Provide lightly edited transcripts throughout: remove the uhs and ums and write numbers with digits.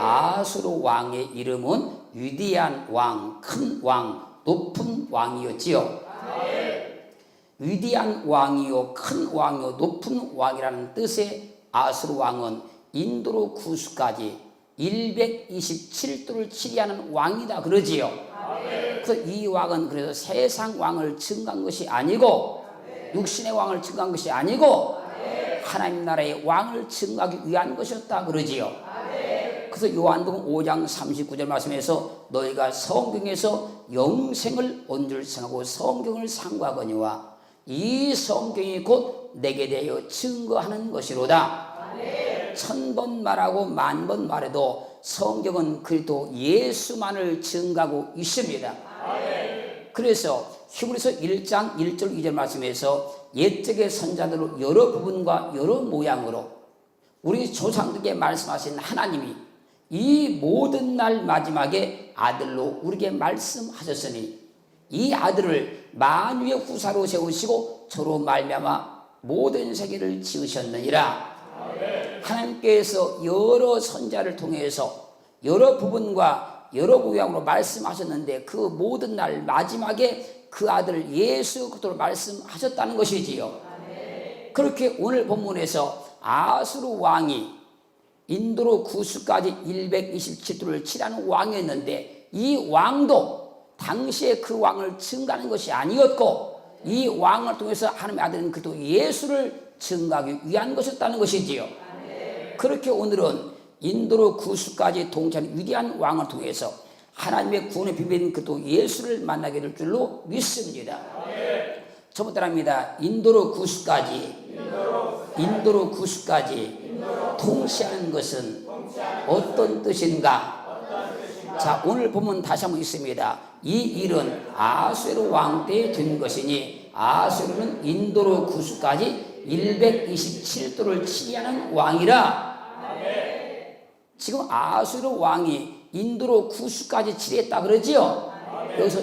아수르 왕의 이름은 위대한 왕, 큰 왕, 높은 왕이었지요. 위대한 왕이요, 큰 왕이요, 높은 왕이라는 뜻의 아수르 왕은 인도로 구수까지 127도를 치리하는 왕이다 그러지요. 그래서 이 왕은 그래서 세상 왕을 증거한 것이 아니고 육신의 왕을 증거한 것이 아니고 하나님 나라의 왕을 증거하기 위한 것이었다 그러지요. 그래서 요한복음 5장 39절 말씀에서 너희가 성경에서 영생을 온 줄 생각하고 성경을 상고하거니와 이 성경이 곧 내게 대하여 증거하는 것이로다. 1000번 말하고 10,000번 말해도 성경은 그리스도 예수만을 증거하고 있습니다. 그래서 히브리서 1장 1절 2절 말씀에서 옛적의 선자들로 여러 부분과 여러 모양으로 우리 조상들에게 말씀하신 하나님이 이 모든 날 마지막에 아들로 우리에게 말씀하셨으니 이 아들을 만유의 후사로 세우시고 저로 말미암아 모든 세계를 지으셨느니라. 하나님께서 여러 선자를 통해서 여러 부분과 여러 모양으로 말씀하셨는데 그 모든 날 마지막에 그 아들 예수 그리스도로 말씀하셨다는 것이지요. 그렇게 오늘 본문에서 아수르 왕이 인도로 구수까지 127도를 치라는 왕이었는데 이 왕도 당시에 그 왕을 증거하는 것이 아니었고 이 왕을 통해서 하나님의 아들은 그도 예수를 증거하기 위한 것이었다는 것이지요. 그렇게 오늘은 인도로 구수까지 동치하는 위대한 왕을 통해서 하나님의 구원의 비밀인 그도 예수를 만나게 될 줄로 믿습니다. 저번 따라합니다. 인도로 구수까지 통치하는 것은 어떤 뜻인가? 자, 오늘 보면 다시 한번 있습니다. 이 일은 아수르 왕 때에 된 것이니 아수르는 인도로 구수까지 127도를 치리하는 왕이라. 지금 아수르 왕이 인도로 구수까지 치리했다 그러지요. 여기서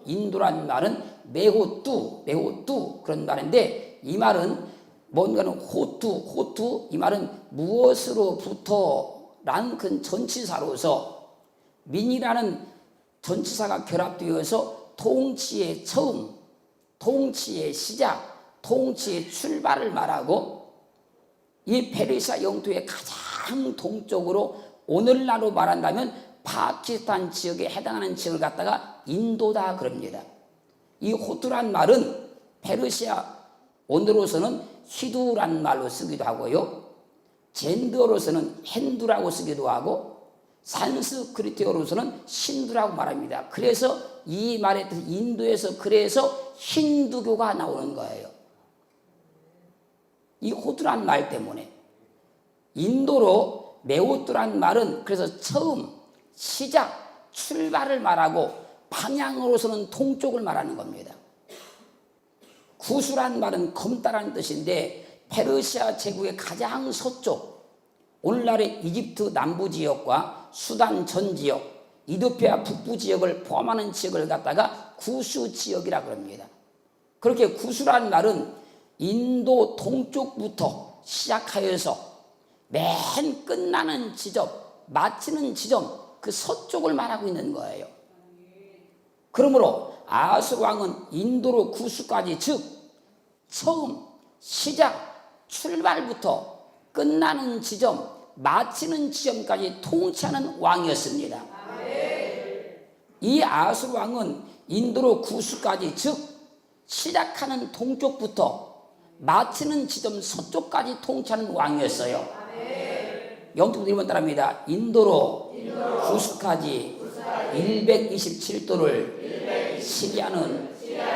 인도란 말은 매호뚜 그런 말인데 이 말은 뭔가는 호투 이 말은 무엇으로부터 라는 큰 전치사로서 민이라는 전치사가 결합되어서 통치의 처음, 통치의 시작, 통치의 출발을 말하고 이 페르시아 영토의 가장 동쪽으로 오늘날로 말한다면 파키스탄 지역에 해당하는 지역을 갖다가 인도다 그럽니다. 이 호투란 말은 페르시아 오늘로서는 히두란 말로 쓰기도 하고요. 젠더로서는 핸두라고 쓰기도 하고 산스크리트어로서는 신두라고 말합니다. 그래서 이 말의 뜻 인도에서 그래서 힌두교가 나오는 거예요. 이 호두란 말 때문에 인도로 메오뚜란 말은 그래서 처음, 시작, 출발을 말하고 방향으로서는 동쪽을 말하는 겁니다. 구수란 말은 검다라는 뜻인데 페르시아 제국의 가장 서쪽 오늘날의 이집트 남부 지역과 수단 전 지역, 이디오피아 북부 지역을 포함하는 지역을 갖다가 구수 지역이라 그럽니다. 그렇게 구수란 말은 인도 동쪽부터 시작하여서 맨 끝나는 지점, 마치는 지점 그 서쪽을 말하고 있는 거예요. 그러므로 아수르 왕은 인도로 구수까지 즉 처음, 시작, 출발부터 끝나는 지점, 마치는 지점까지 통치하는 왕이었습니다. 이 아수르 왕은 인도로 구수까지 즉 시작하는 동쪽부터 마치는 지점 서쪽까지 통치하는 왕이었어요. 영적 이름은 따라합니다. 인도로 구수까지 127도를 치리하는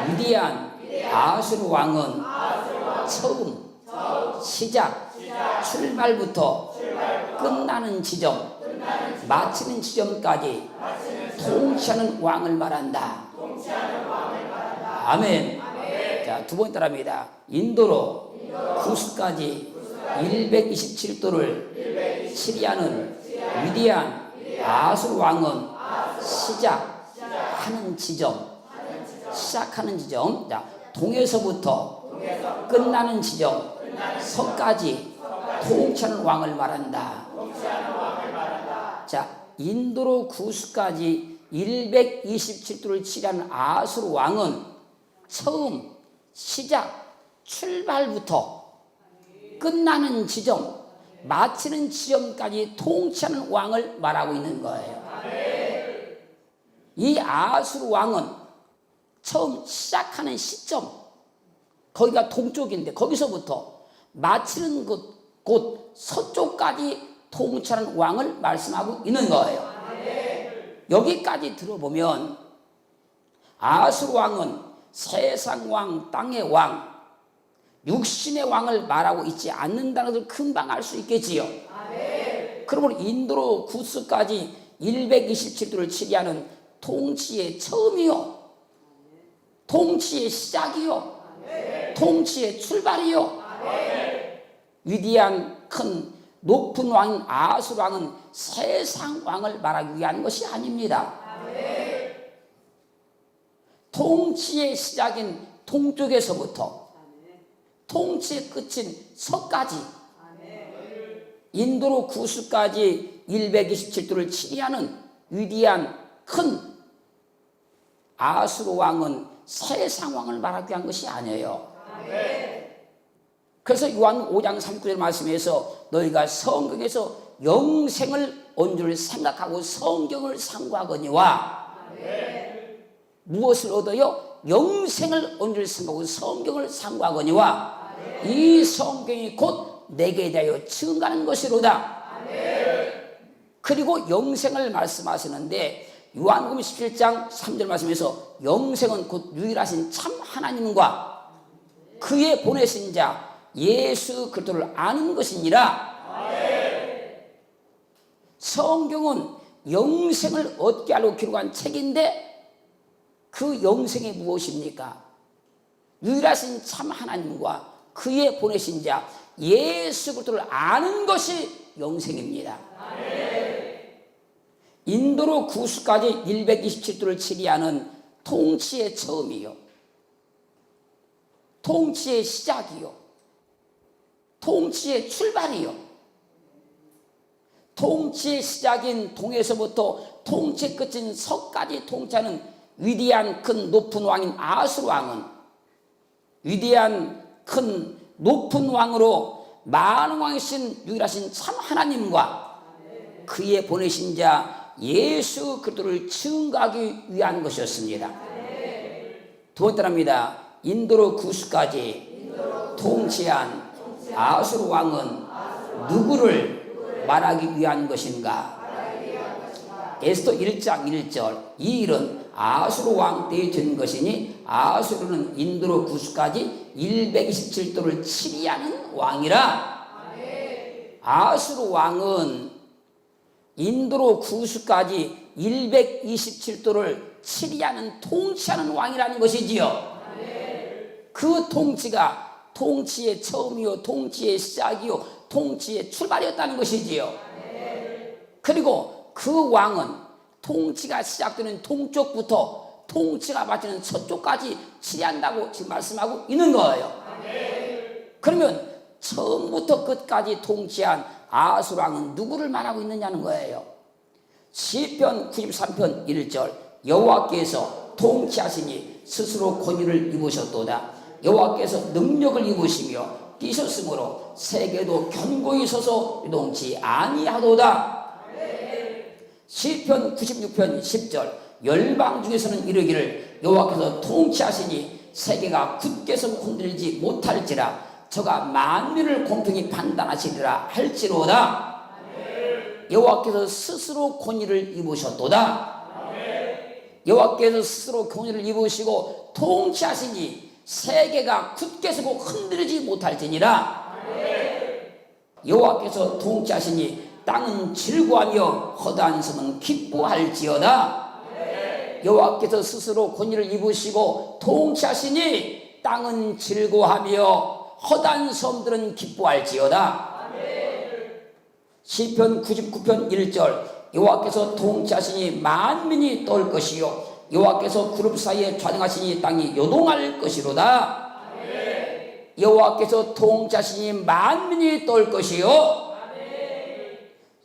위대한 아수르 왕은 처음, 시작, 출발부터 끝나는 지점, 마치는 지점까지 통치하는 왕을 말한다. 아멘. 자, 두 번 따라합니다. 인도로 구수까지 127도를 치리하는 위대한 아수르 왕은 시작하는 지점, 자, 동에서부터 끝나는 지점, 서까지 통치하는 왕을 말한다. 자, 인도로 구스까지 127도를 치려는 아수르 왕은 처음 시작 출발부터 끝나는 지점, 마치는 지점까지 통치하는 왕을 말하고 있는 거예요. 이 아수르 왕은 처음 시작하는 시점, 거기가 동쪽인데 거기서부터 마치는 곳 서쪽까지 통치하는 왕을 말씀하고 있는 거예요. 여기까지 들어보면 아수르 왕은 세상 왕, 땅의 왕, 육신의 왕을 말하고 있지 않는다는 것을 금방 알 수 있겠지요. 그러므로 인도로 구스까지 127도를 치리하는 통치의 처음이요, 통치의 시작이요, 통치의 출발이요. 위대한 큰 높은 왕인 아수르 왕은 세상 왕을 말하기 위한 것이 아닙니다. 통치의 시작인 동쪽에서부터 통치의 끝인 서까지, 인도로 구스까지 127도를 치리하는 위대한 큰 아수르 왕은 세상 왕을 말하기 위한 것이 아니에요. 그래서 요한 5장 39절 말씀에서 너희가 성경에서 영생을 온 줄 생각하고 성경을 상고하거니와, 무엇을 얻어요? 영생을 온 줄 생각하고 성경을 상고하거니와 이 성경이 곧 내게 대하여 증거하는 것이로다. 그리고 영생을 말씀하시는데 요한복음 17장 3절 말씀에서 영생은 곧 유일하신 참 하나님과 그의 보내신 자 예수 그리스도를 아는 것이니라. 성경은 영생을 얻게 하려고 기록한 책인데 그 영생이 무엇입니까? 유일하신 참 하나님과 그의 보내신 자 예수 그리스도를 아는 것이 영생입니다. 인도로 구스까지 127도를 치리하는 통치의 처음이요, 통치의 시작이요, 통치의 출발이요, 통치의 시작인 동에서부터 통치의 끝인 서까지 통치하는 위대한 큰 높은 왕인 아수르 왕은 위대한 큰 높은 왕으로 많은 왕이신 유일하신 참 하나님과 그의 보내신 자 예수 그리스도를 증거하기 위한 것이었습니다. 두 번째랍니다. 인도로 구스까지 통치한 아수르 왕은 누구를 말하기 위한 것인가? 에스더 1장 1절 이 일은 아수르 왕 때에 된 것이니 아수르는 인도로 구스까지 127도를 치리하는 왕이라. 아수르 왕은 인도로 구스까지 127도를 치리하는 통치하는 왕이라는 것이지요. 그 통치가 통치의 처음이요, 통치의 시작이요, 통치의 출발이었다는 것이지요. 그리고 그 왕은 통치가 시작되는 동쪽부터 통치가 마치는 서쪽까지 치리한다고 지금 말씀하고 있는 거예요. 그러면 처음부터 끝까지 통치한 아수르 왕은 누구를 말하고 있느냐는 거예요. 시편 93편 1절 여호와께서 통치하시니 스스로 권위를 입으셨도다. 여호와께서 능력을 입으시며 뛰셨으므로 세계도 견고히 서서 요동치 아니하도다. 시편 96편 10절 열방 중에서는 이르기를 여호와께서 통치하시니 세계가 굳게 서 흔들지 못할지라. 저가 만민을 공평히 판단하시리라 할지로다. 여호와께서 스스로 권위를 입으셨도다. 여호와께서 스스로 권위를 입으시고 통치하시니 세계가 굳게 서고 흔들리지 못할지니라. 여호와께서 통치하시니 땅은 즐거하며 허다한 섬은 기뻐할지어다. 여호와께서 스스로 권위를 입으시고 통치하시니 땅은 즐거하며 허다한 섬들은 기뻐할지어다. 시편 99편 1절 여호와께서 통치하시니 만민이 떨 것이요 여호와께서 그룹 사이에 좌정하시니 땅이 요동할 것이로다. 여호와께서 통치하시니 만민이 떨 것이요.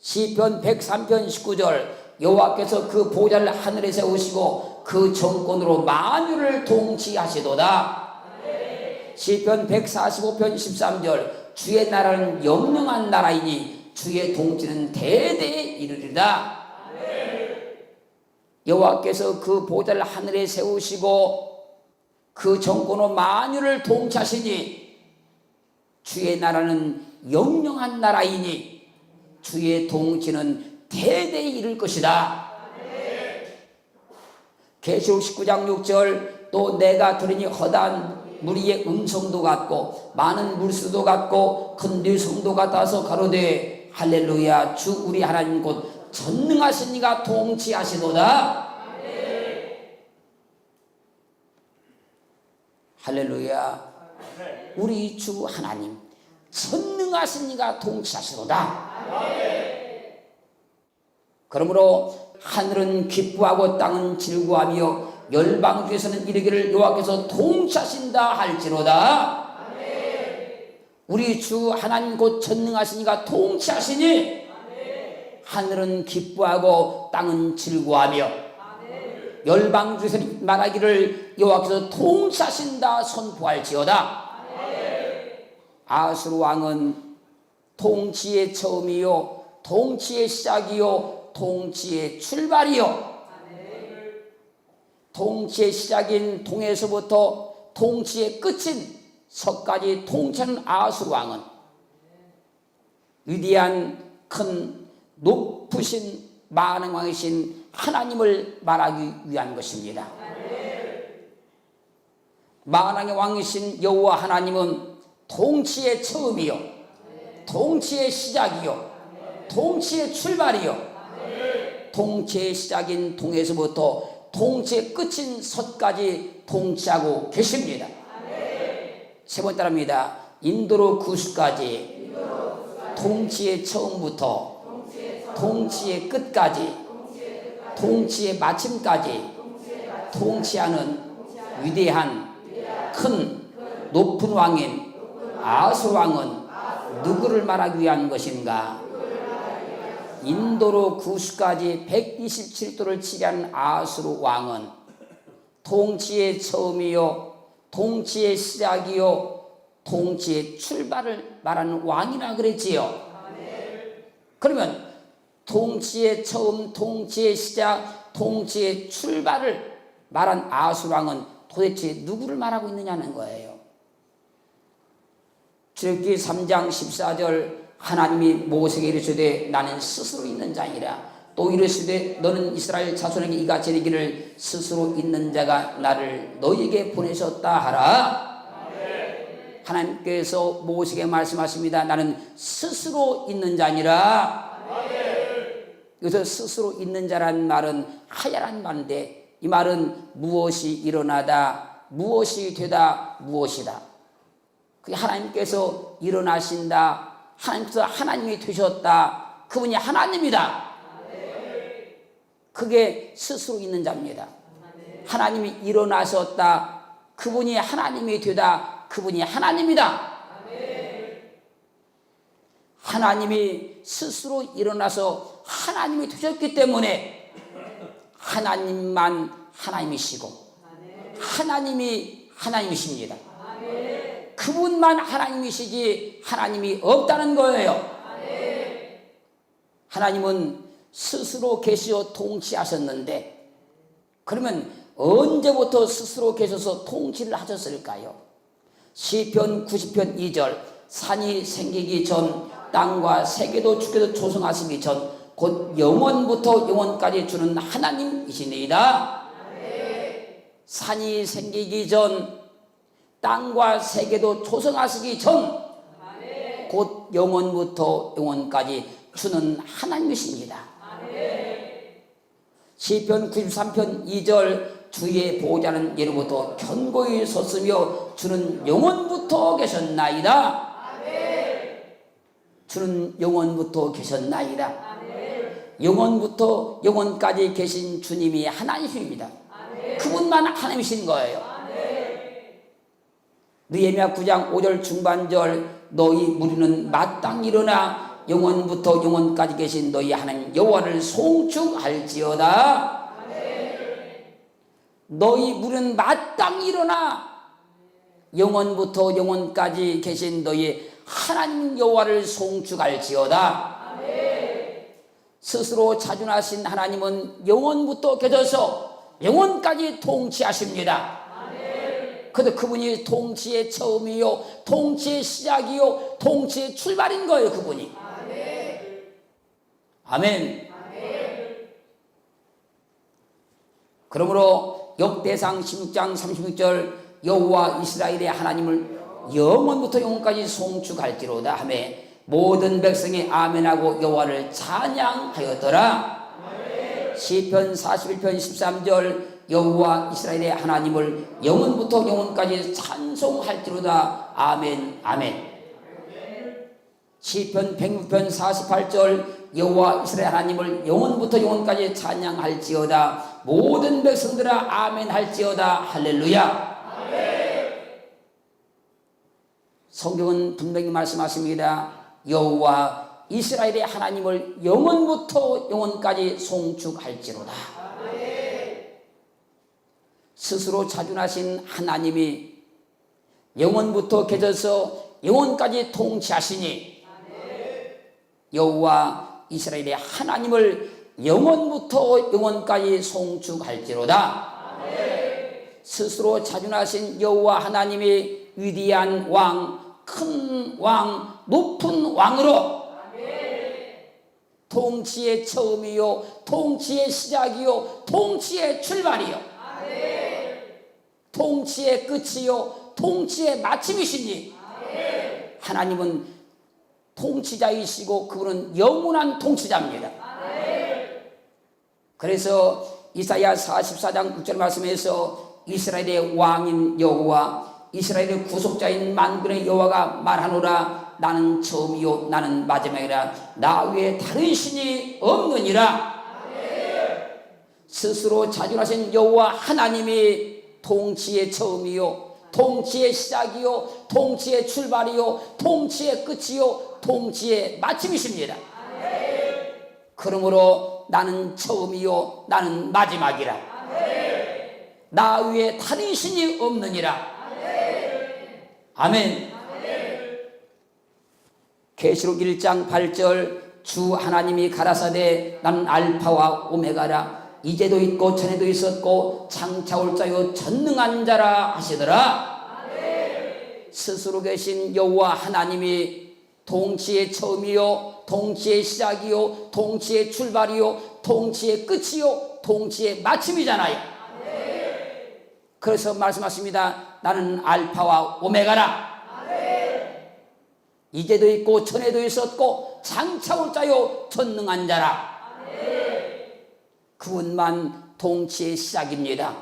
시편 103편 19절 여호와께서 그 보좌를 하늘에 세우시고 그 정권으로 만유를 통치하시도다. 시편 145편 13절 주의 나라는 영영한 나라이니 주의 통치는 대대에 이르리라. 여호와께서 그 보좌를 하늘에 세우시고 그 정권으로 만유를 통치하시니 주의 나라는 영영한 나라이니 주의 통치는 대대에 이를 것이다. 계시록 19장 6절 또 내가 들으니 허다한 무리의 음성도 같고 많은 물수도 같고 큰 뇌성도 같아서 가로되 할렐루야 주 우리 하나님 곧 전능하신 이가 통치하시도다. 할렐루야 우리 주 하나님 전능하신 이가 통치하시도다. 그러므로 하늘은 기뻐하고 땅은 즐거워하며 열방 중에서는 이르기를 여호와께서 통치하신다 할지로다. 우리 주 하나님 곧 전능하신 이가 통치하시니 하늘은 기뻐하고 땅은 즐거워하며 열방 중에서는 말하기를 여호와께서 통치하신다 선포할지어다. 아수르 왕은 통치의 처음이요 통치의 시작이요 통치의 출발이요 통치의 시작인 동에서부터 통치의 끝인 서까지 통치하는 아수르 왕은 위대한 큰 높으신 만왕 왕이신 하나님을 말하기 위한 것입니다. 만왕의 왕이신 여호와 하나님은 통치의 처음이요 통치의 시작이요 통치의 출발이요 통치의 시작인 동에서부터 통치의 끝인 섰까지 통치하고 계십니다. 세 번 따라합니다. 인도로 구수까지 통치의 처음부터 통치의 끝까지 통치의 마침까지 통치하는 위대한 큰 높은 왕인 아수르 왕은 누구를 말하기 위한 것인가? 인도로 구수까지 127도를 치려는 아수르 왕은 통치의 처음이요 통치의 시작이요 통치의 출발을 말하는 왕이라 그랬지요. 그러면 통치의 처음, 통치의 시작, 통치의 출발을 말한 아수르 왕은 도대체 누구를 말하고 있느냐는 거예요. 출애굽기 3장 14절 하나님이 모세에게 이르시되 나는 스스로 있는 자이라 또 이르시되 너는 이스라엘 자손에게 이같이 이르기를 스스로 있는 자가 나를 너희에게 보내셨다 하라. 하나님께서 모세에게 말씀하십니다. 나는 스스로 있는 자니라. 여기서 스스로 있는 자란 말은 하야란 말인데 이 말은 무엇이 일어나다 무엇이 되다 무엇이다. 그게 하나님께서 일어나신다 하나님께서 하나님이 되셨다 그분이 하나님이다. 그게 스스로 있는 자입니다. 하나님이 일어나셨다 그분이 하나님이 되다 그분이 하나님이다. 하나님이 스스로 일어나서 하나님이 되셨기 때문에 하나님만 하나님이시고 하나님이 하나님이십니다. 그분만 하나님이시지 하나님이 없다는 거예요. 하나님은 스스로 계시어 통치하셨는데 그러면 언제부터 스스로 계셔서 통치를 하셨을까요? 시편 90편 2절 산이 생기기 전 땅과 세계도 주께서 조성하시기 전 곧 영원부터 영원까지 주는 하나님이시니이다. 산이 생기기 전 땅과 세계도 조성하시기 전 곧 영원부터 영원까지 주는 하나님이십니다. 시편 93편 2절 주의 보호자는 예로부터 견고히 섰으며 주는 영원부터 계셨나이다. 주는 영원부터 계셨나이다. 영원부터 영원까지 계신 주님이 하나님이십니다. 그분만 하나님이신 거예요. 느헤미야 9장 5절 중반절 너희 무리는 마땅히 일어나 영원부터 영원까지 계신 너희 하나님 여호와를 송축할지어다. 너희 물은 마땅히 일어나 영원부터 영원까지 계신 너희 하나님 여호와를 송축할지어다. 스스로 자존하신 하나님은 영원부터 계셔서 영원까지 통치하십니다. 그런데 그분이 통치의 처음이요, 통치의 시작이요, 통치의 출발인 거예요. 그분이. 아멘. 그러므로 역대상 16장 36절 여호와 이스라엘의 하나님을 영원부터 영원까지 송축할지로다 하며 모든 백성이 아멘하고 여호와를 찬양하였더라. 시편 41편 13절 여호와 이스라엘의 하나님을 영원부터 영원까지 찬송할지로다. 아멘 아멘. 시편 106편 48절 여호와 이스라엘 하나님을 영원부터 영원까지 찬양할지어다. 모든 백성들아 아멘 할지어다. 할렐루야. 성경은 분명히 말씀하십니다. 여호와 이스라엘의 하나님을 영원부터 영원까지 송축할지로다. 스스로 자존하신 하나님이 영원부터 계셔서 영원까지 통치하시니 여호와 이스라엘의 하나님을 영원부터 영원까지 송축할지로다. 스스로 자존하신 여호와 하나님이 위대한 왕, 큰 왕, 높은 왕으로 통치의 처음이요, 통치의 시작이요, 통치의 출발이요, 통치의 끝이요, 통치의 마침이시니 하나님은 통치자이시고 그분은 영원한 통치자입니다. 그래서 이사야 44장 6절 말씀에서 이스라엘의 왕인 여호와 이스라엘의 구속자인 만군의 여호와가 말하노라. 나는 처음이요 나는 마지막이라. 나 외에 다른 신이 없느니라. 스스로 자존하신 여호와 하나님이 통치의 처음이요, 통치의 시작이요, 통치의 출발이요, 통치의 끝이요, 통치의 마침이십니다. 그러므로 나는 처음이요 나는 마지막이라. 나 위에 다른 신이 없느니라. 아멘. 계시록 1장 8절 주 하나님이 가라사대 나는 알파와 오메가라. 이제도 있고 전에도 있었고 장차 올 자요 전능한 자라 하시더라. 스스로 계신 여호와 하나님이 통치의 처음이요, 통치의 시작이요, 통치의 출발이요, 통치의 끝이요, 통치의 마침이잖아요. 그래서 말씀하십니다. 나는 알파와 오메가라. 이제도 있고 전에도 있었고 장차 올 자요 전능한 자라. 그분만 통치의 시작입니다.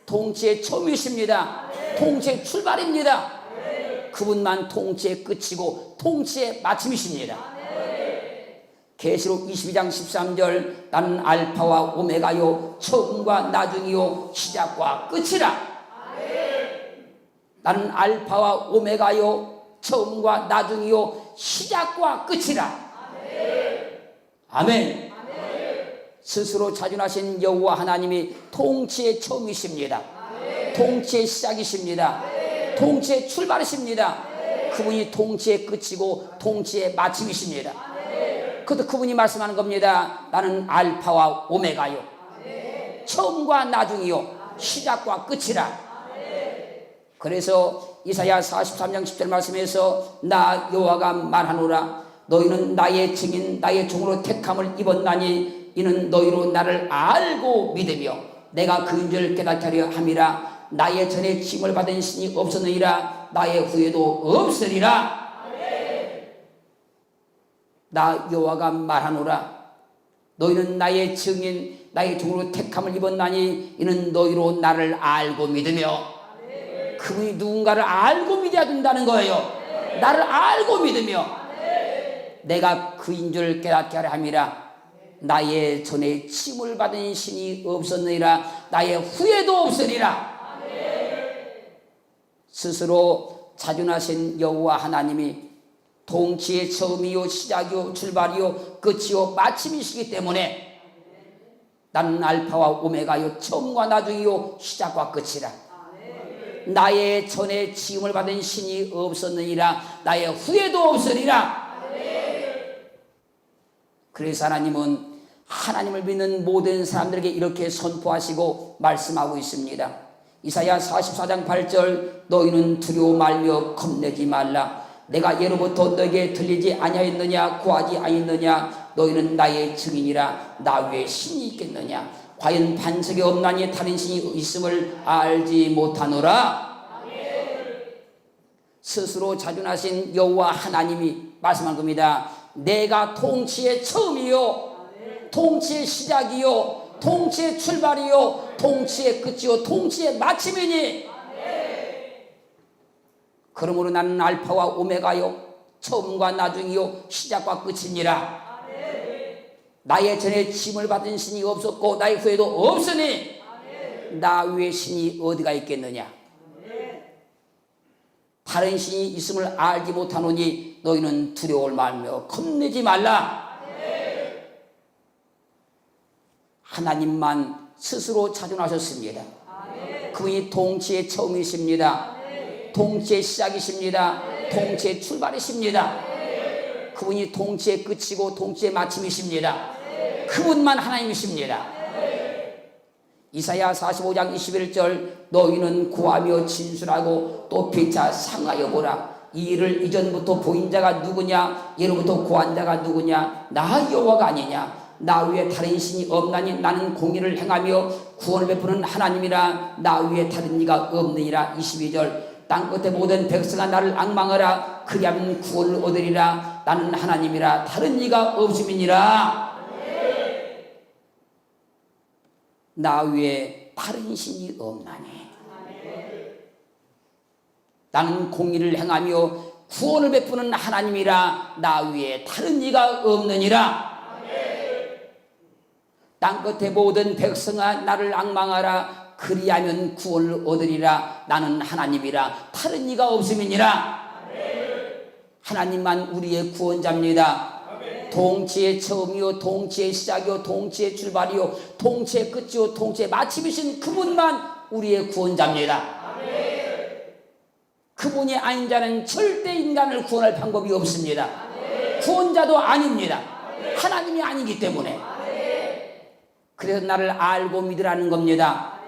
통치의 처음이십니다. 통치의 출발입니다. 그분만 통치의 끝이고 통치의 마침이십니다. 계시록 22장 13절 나는 알파와 오메가요 처음과 나중이요 시작과 끝이라. 나는 알파와 오메가요 처음과 나중이요 시작과 끝이라. 아멘. 스스로 자존하신 여호와 하나님이 통치의 처음이십니다. 통치의 시작이십니다. 통치의 출발이십니다. 그분이 통치의 끝이고 통치의 마침이십니다. 그것도 그분이 말씀하는 겁니다. 나는 알파와 오메가요 처음과 나중이요 시작과 끝이라. 그래서 이사야 43장 10절 말씀에서 나 여호와가 말하노라. 너희는 나의 증인 나의 종으로 택함을 입었나니 이는 너희로 나를 알고 믿으며 내가 그인 줄 깨닫게 하려 함이라. 나의 전에 칭을 받은 신이 없었느니라. 나의 후에도 없으리라. 나 여호와가 말하노라. 너희는 나의 증인 나의 종으로 택함을 입었나니 이는 너희로 나를 알고 믿으며. 그분이 누군가를 알고 믿어야 된다는 거예요. 나를 알고 믿으며 내가 그인 줄 깨닫게 하려 함이라. 나의 전에 칭을 받은 신이 없었느니라. 나의 후에도 없으리라. 스스로 자존하신 여호와 하나님이 통치의 처음이요 시작이요 출발이요 끝이요 마침이시기 때문에 나는 알파와 오메가요 처음과 나중이요 시작과 끝이라. 나의 전에 지음을 받은 신이 없었느니라 나의 후에도 없으리라. 그래서 하나님은 하나님을 믿는 모든 사람들에게 이렇게 선포하시고 말씀하고 있습니다. 이사야 44장 8절 너희는 두려워 말며 겁내지 말라. 내가 예로부터 너에게 들리지 아니하였느냐 구하지 아니했느냐 너희는 나의 증인이라. 나 외에 신이 있겠느냐. 과연 반석이 없나니 다른 신이 있음을 알지 못하노라. 스스로 자존하신 여호와 하나님이 말씀한 겁니다. 내가 통치의 처음이요 통치의 시작이요 통치의 출발이요 통치의 끝이요 통치의 마침이니 그러므로 나는 알파와 오메가요 처음과 나중이요 시작과 끝이니라. 나의 전에 짐을 받은 신이 없었고 나의 후에도 없으니 나 위에 신이 어디가 있겠느냐. 다른 신이 있음을 알지 못하노니 너희는 두려울 말며 겁내지 말라. 하나님만 스스로 자존하셨습니다. 그분이 통치의 처음이십니다. 통치의 시작이십니다. 통치의 출발이십니다. 그분이 통치의 끝이고 통치의 마침이십니다. 그분만 하나님이십니다. 이사야 45장 21절 너희는 구하며 진술하고 또 피차 상하여 보라. 이 일을 이전부터 보인 자가 누구냐 예로부터 구한 자가 누구냐 나 여호와가 아니냐. 나 위에 다른 신이 없나니 나는 공의를 행하며 구원을 베푸는 하나님이라. 나 위에 다른 이가 없느니라. 22절 땅끝에 모든 백성아 나를 앙망하라. 그리하면 구원을 얻으리라. 나는 하나님이라 다른 이가 없음이니라. 나 위에 다른 신이 없나니 나는 공의를 행하며 구원을 베푸는 하나님이라. 나 위에 다른 이가 없느니라. 땅끝에 모든 백성아 나를 앙망하라. 그리하면 구원을 얻으리라. 나는 하나님이라 다른 이가 없음이니라. 하나님만 우리의 구원자입니다. 통치의 처음이요 통치의 시작이요 통치의 출발이요 통치의 끝이요 통치의 마침이신 그분만 우리의 구원자입니다. 그분이 아닌 자는 절대 인간을 구원할 방법이 없습니다. 구원자도 아닙니다. 하나님이 아니기 때문에. 그래서 나를 알고 믿으라는 겁니다.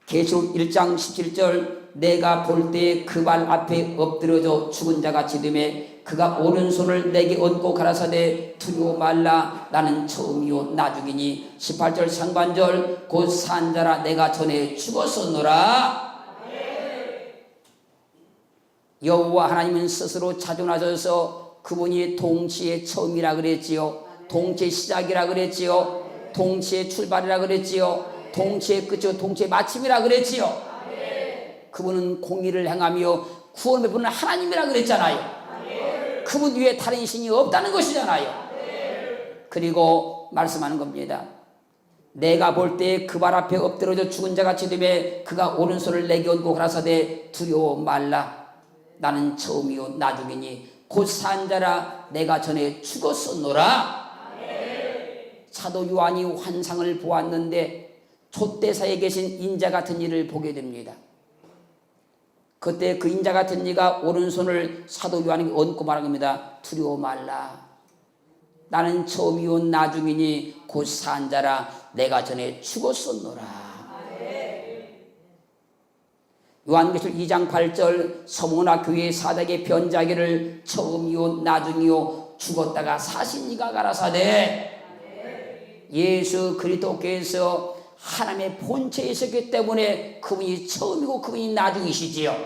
계시록 1장 17절 내가 볼 때 그 발 앞에 엎드려져 죽은 자같이 되매 그가 오른손을 내게 얹고 가라사대 두려워 말라. 나는 처음이요 나중이니. 18절 상반절 곧 산 자라 내가 전에 죽었었노라. 여호와 하나님은 스스로 자존하셔서 그분이 통치의 처음이라 그랬지요 통치의 시작이라 그랬지요 통치의 출발이라 그랬지요 통치의 끝이요 통치의 마침이라 그랬지요. 그분은 공의를 행하며 구원을 베푸는 하나님이라 그랬잖아요. 그분 위에 다른 신이 없다는 것이잖아요. 그리고 말씀하는 겁니다. 내가 볼 때 그 발 앞에 엎드려져 죽은 자같이 되매 그가 오른손을 내게 얹고 가라사대 두려워 말라. 나는 처음이요 나중이니 곧 산 자라 내가 전에 죽었었노라. 사도 요한이 환상을 보았는데 촛대사에 계신 인자 같은 이를 보게 됩니다. 그때 그 인자 같은 이가 오른손을 사도 요한에게 얹고 말합니다. 두려워 말라. 나는 처음이요 나중이니 곧 산 자라 내가 전에 죽었었노라. 요한계시록 2장 8절 서문화 교회 사닥에 변자기를 처음이요 나중이요 죽었다가 사신 이가 가라사대. 예수 그리스도께서 하나님의 본체에 있었기 때문에 그분이 처음이고 그분이 나중이시지요.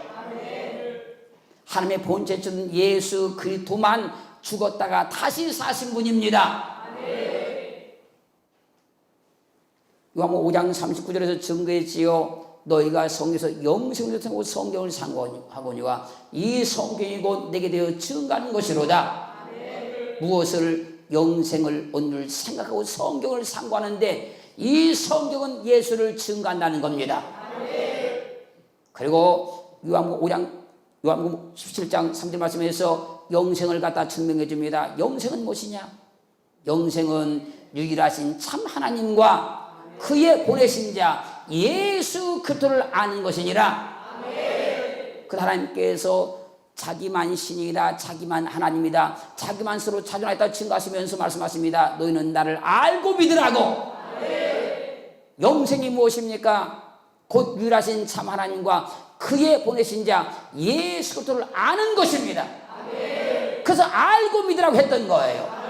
하나님의 본체에 있는 예수 그리스도만 죽었다가 다시 사신 분입니다. 요한복음 5장 39절에서 증거했지요. 너희가 성경에서 영생을 통하고 성경을 상고하거니와 이 성경이 곧 내게 되어 증거하는 것이로다. 무엇을 영생을 오늘 생각하고 성경을 상고하는데 이 성경은 예수를 증거한다는 겁니다. 그리고 요한복음 5장 요한복음 17장 3절 말씀에서 영생을 갖다 증명해 줍니다. 영생은 무엇이냐? 영생은 유일하신 참 하나님과 그의 보내신 자 예수 그리스도를 아는 것이니라. 그 하나님께서 자기만 신이라 자기만 하나님이다 자기만 스스로 자존하였다 증거하시면서 말씀하십니다. 너희는 나를 알고 믿으라고. 영생이 무엇입니까? 곧 유일하신 참 하나님과 그의 보내신 자 예수 그리스도를 아는 것입니다. 그래서 알고 믿으라고 했던 거예요.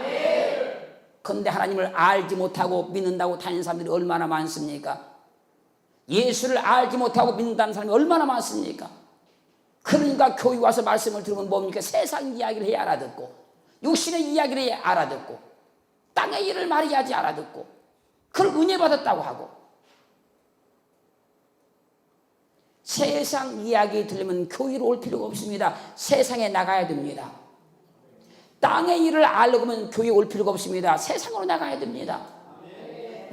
그런데 하나님을 알지 못하고 믿는다고 다니는 사람들이 얼마나 많습니까? 예수를 알지 못하고 믿는다는 사람이 얼마나 많습니까? 그러니까 교회 와서 말씀을 들으면 뭡니까? 세상 이야기를 해야 알아듣고, 육신의 이야기를 해야 알아듣고, 땅의 일을 말해야지 알아듣고, 그걸 은혜 받았다고 하고. 세상 이야기 들으면 교회로 올 필요가 없습니다. 세상에 나가야 됩니다. 땅의 일을 알려면 교회에 올 필요가 없습니다. 세상으로 나가야 됩니다.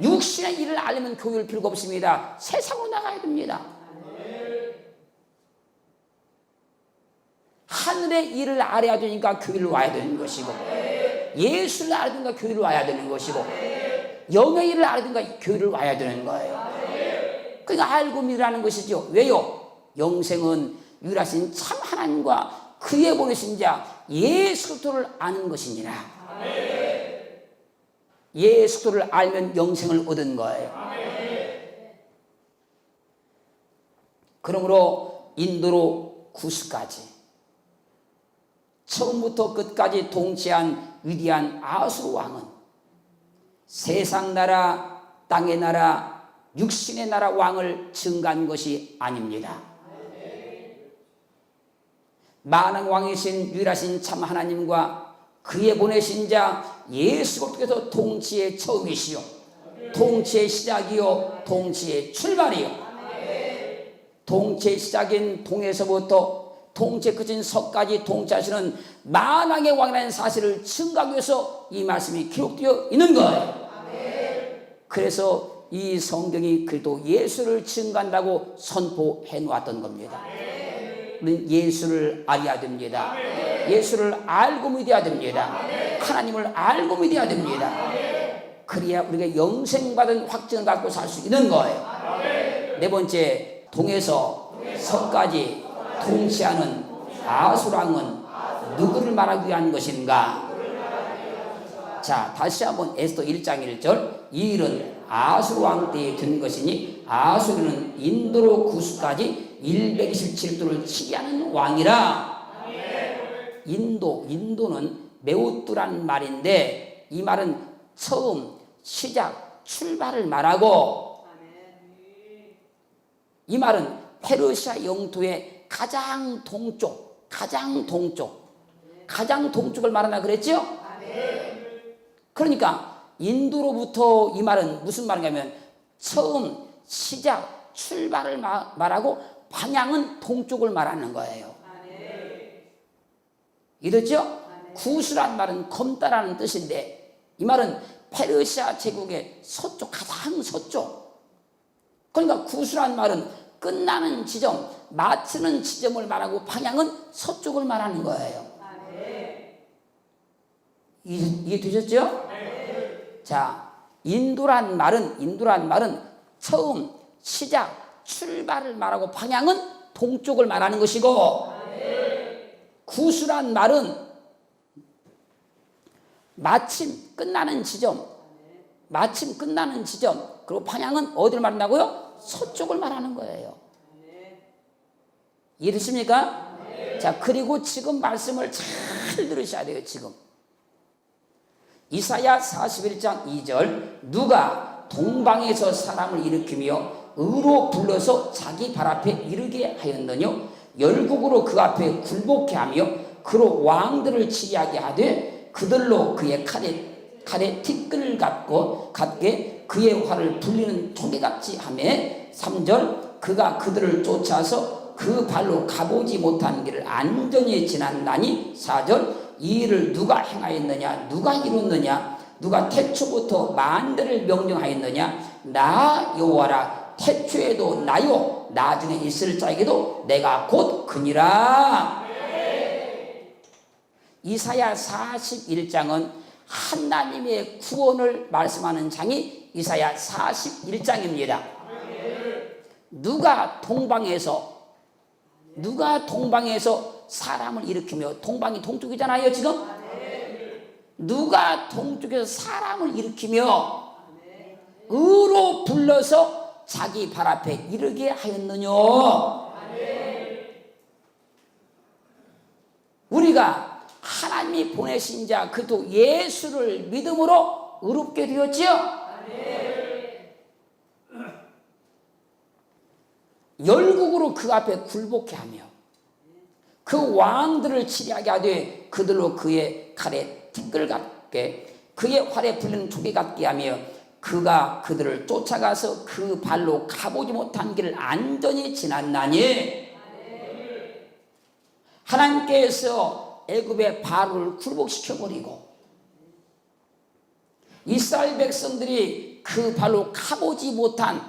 육신의 일을 알려면 교회에 올 필요가 없습니다. 세상으로 나가야 됩니다. 하늘의 일을 알아야 되니까 교회를 와야 되는 것이고, 예수를 알아야 되니까 교회를 와야 되는 것이고, 영의 일을 알아야 되니까 교회를 와야 되는 거예요. 그러니까 알고 믿으라는 것이죠. 왜요? 영생은 유일하신 참 하나님과 그의 보내신 자 예수 그리스도를 아는 것이니라. 예수 그리스도를 알면 영생을 얻은 거예요. 그러므로 인도로 구스까지 처음부터 끝까지 통치한 위대한 아수르 왕은 세상 나라, 땅의 나라, 육신의 나라 왕을 증가한 것이 아닙니다. 만왕 왕이신 유일하신 참 하나님과 그의 보내신 자 예수 그리스도께서 통치의 처음이시요, 통치의 시작이요, 통치의 출발이요, 통치의 시작인 동에서부터 통치의 끝인 서까지 통치하시는 만왕의 왕이라는 사실을 증거하기 위해서 이 말씀이 기록되어 있는 거예요. 그래서 이 성경이 그래도 예수를 증거한다고 선포해 놓았던 겁니다. 우리는 예수를 알아야 됩니다. 예수를 알고 믿어야 됩니다. 하나님을 알고 믿어야 됩니다. 그래야 우리가 영생받은 확증을 갖고 살 수 있는 거예요. 네 번째, 동에서 서까지 통치하는 아수르 왕은 누구를 말하기 위한 것인가? 자, 다시 한번 에스더 1장 1절. 이 일은 아수르 왕 때에 든 것이니 아수르는 인도로 구스까지 127도를 치게하는 왕이라. 인도는 매우 뚜란 말인데 이 말은 처음, 시작, 출발을 말하고, 이 말은 페르시아 영토의 가장 동쪽, 가장 동쪽을 말하나 그랬죠? 그러니까 인도로부터 이 말은 무슨 말인가면 처음, 시작, 출발을 말하고 방향은 동쪽을 말하는 거예요. 이렇죠? 구스란 말은 검다라는 뜻인데 이 말은 페르시아 제국의 서쪽, 가장 서쪽. 그러니까 구스란 말은 끝나는 지점, 마치는 지점을 말하고 방향은 서쪽을 말하는 거예요. 이해되셨죠? 자, 인도란 말은 처음, 시작, 출발을 말하고 방향은 동쪽을 말하는 것이고, 구스란 말은 마침 끝나는 지점, 그리고 방향은 어디를 말한다고요? 서쪽을 말하는 거예요. 이해되십니까? 자, 그리고 지금 말씀을 잘 들으셔야 돼요. 지금 이사야 41장 2절, 누가 동방에서 사람을 일으키며 의로 불러서 자기 발 앞에 이르게 하였느뇨? 열국으로 그 앞에 굴복케 하며 그로 왕들을 치리하게 하되 그들로 그의 칼에 티끌을 갖게 그의 활을 불리는 조개같이 하며, 3절, 그가 그들을 쫓아서 그 발로 가보지 못한 길을 안전히 지난다니. 4절, 이 일을 누가 행하였느냐? 누가 이뤘느냐? 누가 태초부터 만대를 명령하였느냐? 나 여호와라. 태초에도 나요, 나중에 있을 자에게도 내가 곧 그니라. 이사야 41장은 하나님의 구원을 말씀하는 장이 이사야 41장입니다. 누가 동방에서 사람을 일으키며, 동방이 동쪽이잖아요 지금. 누가 동쪽에서 사람을 일으키며 의로 불러서 자기 발 앞에 이르게 하였느냐. 우리가 하나님이 보내신 자 그도 예수를 믿음으로 의롭게 되었지요. 열국으로 그 앞에 굴복케 하며 그 왕들을 치리하게 하되 그들로 그의 칼에 티끌 같게 그의 활에 불리는 조개 같게 하며 그가 그들을 쫓아가서 그 발로 가보지 못한 길을 안전히 지났나니. 하나님께서 애굽의 바로를 굴복시켜버리고 이스라엘 백성들이 그 발로 가보지 못한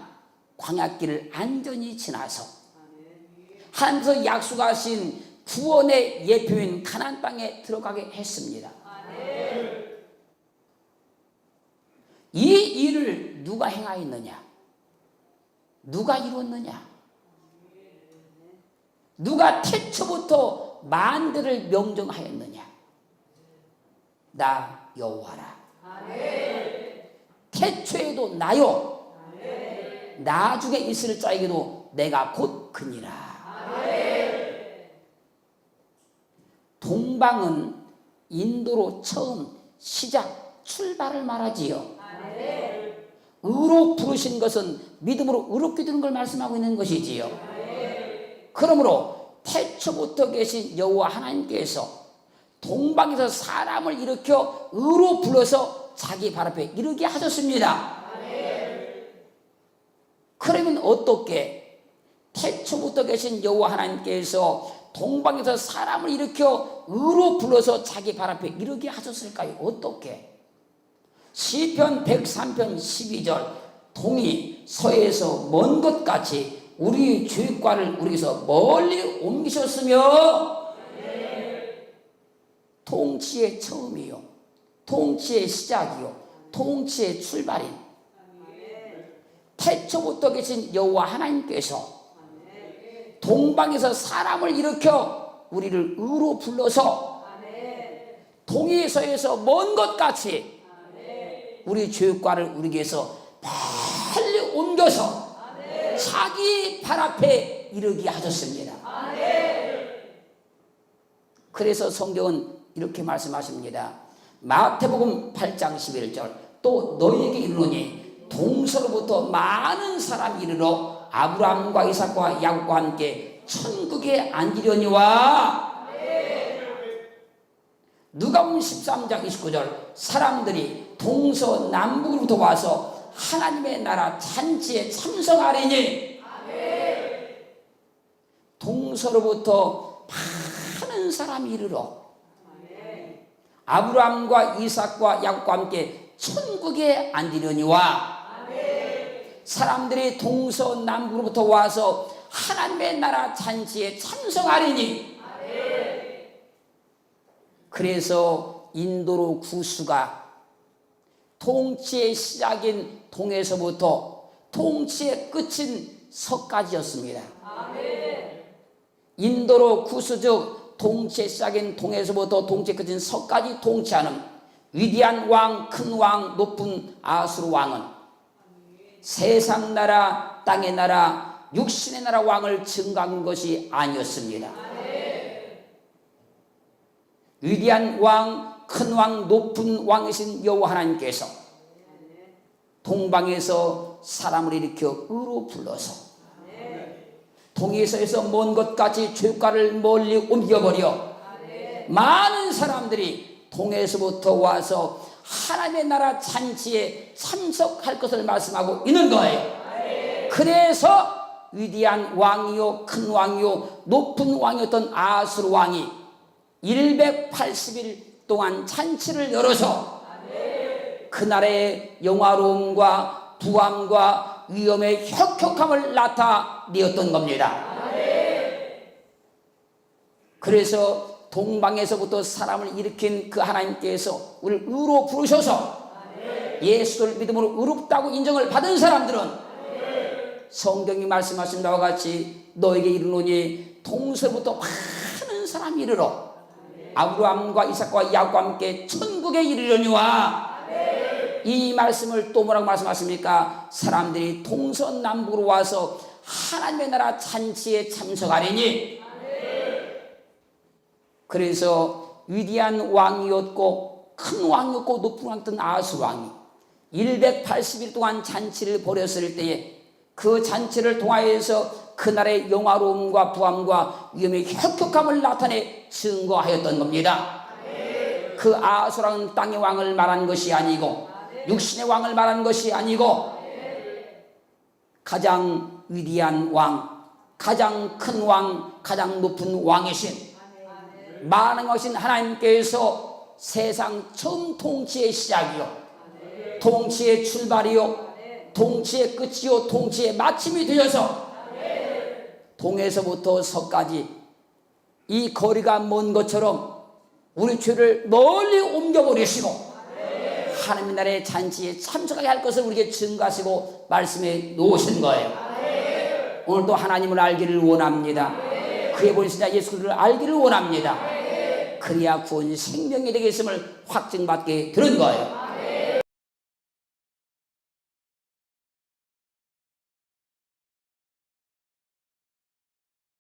광야길을 안전히 지나서 하나님께서 약속하신 구원의 예표인 가나안 땅에 들어가게 했습니다. 이 일을 누가 행하였느냐? 누가 이뤘느냐? 누가 태초부터 만대를 명정하였느냐? 나 여호와라. 태초에도 나요, 나중에 있을 자에게도 내가 곧 그니라. 동방은 인도로 처음 시작, 출발을 말하지요. 의로 부르신 것은 믿음으로 의롭게 되는 걸 말씀하고 있는 것이지요. 그러므로 태초부터 계신 여호와 하나님께서 동방에서 사람을 일으켜 의로 불러서 자기 발 앞에 이르게 하셨습니다. 그러면 어떻게 태초부터 계신 여호와 하나님께서 동방에서 사람을 일으켜 의로 불러서 자기 발 앞에 이르게 하셨을까요? 어떻게? 시편 103편 12절 동이 서에서 먼 것 같이 우리 죄과를 우리에서 멀리 옮기셨으며. 통치의 처음이요, 통치의 시작이요, 통치의 출발인 태초부터 계신 여호와 하나님께서 동방에서 사람을 일으켜 우리를 의로 불러서 동에서에서 먼 것 같이 우리 죄과를 우리에게서 빨리 옮겨서 자기 발 앞에 이르게 하셨습니다. 그래서 성경은 이렇게 말씀하십니다. 마태복음 8장 11절 또 너희에게 이르노니 동서로부터 많은 사람이 이르러 아브라함과 이삭과 야곱과 함께 천국에 앉으려니와. 누가복음 13장 29절 사람들이 동서남북으로부터 와서 하나님의 나라 잔치에 참석하리니. 동서로부터 많은 사람이 이르러 아브라함과 이삭과 야곱과 함께 천국에 앉으려니와. 사람들이 동서남북으로부터 와서 하나님의 나라 잔치에 참석하리니. 그래서 인도로 구수가 통치의 시작인 동에서부터 통치의 끝인 서까지였습니다. 인도로 구수즉 통치의 시작인 동에서부터 통치의 끝인 서까지 통치하는 위대한 왕, 큰 왕, 높은 아수르 왕은 세상 나라, 땅의 나라, 육신의 나라 왕을 증강한 것이 아니었습니다. 위대한 왕, 큰 왕, 높은 왕이신 여호와 하나님께서 동방에서 사람을 일으켜 의로 불러서 동에서에서 먼 것까지 죄과를 멀리 옮겨버려 많은 사람들이 동에서부터 와서 하나님의 나라 잔치에 참석할 것을 말씀하고 있는 거예요. 그래서 위대한 왕이요, 큰 왕이요, 높은 왕이었던 아수르 왕이 180일 동안 잔치를 열어서 그 나라의 영화로움과 부함과 위험의 혁혁함을 나타내었던 겁니다. 그래서 동방에서부터 사람을 일으킨 그 하나님께서 우리를 의로 부르셔서 예수를 믿음으로 의롭다고 인정을 받은 사람들은 성경이 말씀하신 바와 같이 너에게 이르노니 동서부터 많은 사람이 이르러 아브라함과 이삭과 야곱과 함께 천국에 이르려니와 이 말씀을 또 뭐라고 말씀하십니까? 사람들이 동서남북으로 와서 하나님의 나라 잔치에 참석하리니 그래서 위대한 왕이었고 큰 왕이었고 높은 왕이었던 아하스 왕이 180일 동안 잔치를 벌였을 때에 그 잔치를 통하여서 그날의 영화로움과 부함과 위엄의 혁혁함을 나타내 증거하였던 겁니다. 그 아하스라는 땅의 왕을 말하는 것이 아니고 육신의 왕을 말하는 것이 아니고 가장 위대한 왕, 가장 큰 왕, 가장 높은 왕이신 만왕하신 하나님께서 세상 처음 통치의 시작이요 통치의 출발이요 통치의 끝이요 통치의 마침이 되어서 동에서부터 서까지 이 거리가 먼 것처럼 우리 죄를 멀리 옮겨버리시고 하나님의 나라의 잔치에 참석하게 할 것을 우리에게 증거하시고 말씀해 놓으신 거예요. 오늘도 하나님을 알기를 원합니다. 그의 본신자 예수 그리스도를 알기를 원합니다. 그래야 구원이 생명이 되게 있음을 확증받게 들은 거예요.